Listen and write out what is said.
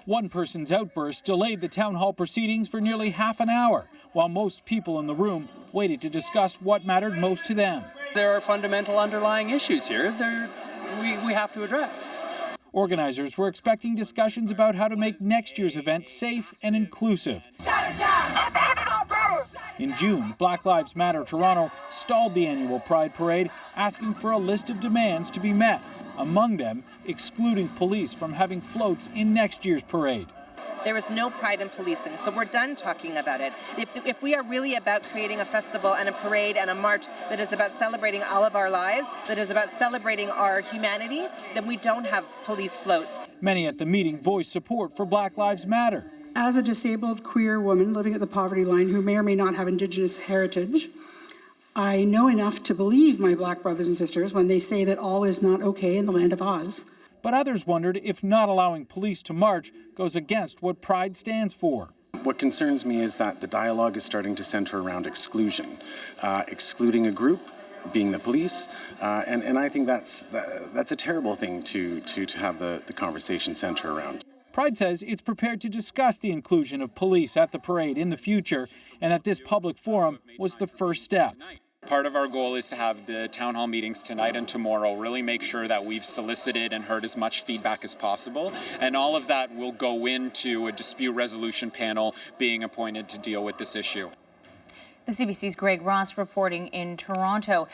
One person's outburst delayed the town hall proceedings for nearly half an hour, while most people in the room waited to discuss what mattered most to them. There are fundamental underlying issues here that we have to address. Organizers were expecting discussions about how to make next year's event safe and inclusive. In June, Black Lives Matter Toronto stalled the annual Pride Parade, asking for a list of demands to be met. Among them, excluding police from having floats in next year's parade. There is no pride in policing, so we're done talking about it. If we are really about creating a festival and a parade and a march that is about celebrating all of our lives, that is about celebrating our humanity, then we don't have police floats. Many at the meeting voiced support for Black Lives Matter. As a disabled queer woman living at the poverty line who may or may not have Indigenous heritage, I know enough to believe my Black brothers and sisters when they say that all is not okay in the land of Oz. But others wondered if not allowing police to march goes against what Pride stands for. What concerns me is that the dialogue is starting to center around exclusion, excluding a group, being the police, and I think that's a terrible thing to have the conversation center around. Pride says it's prepared to discuss the inclusion of police at the parade in the future, and that this public forum was the first step. Part of our goal is to have the town hall meetings tonight and tomorrow really make sure that we've solicited and heard as much feedback as possible, and all of that will go into a dispute resolution panel being appointed to deal with this issue. The CBC's Greg Ross reporting in Toronto.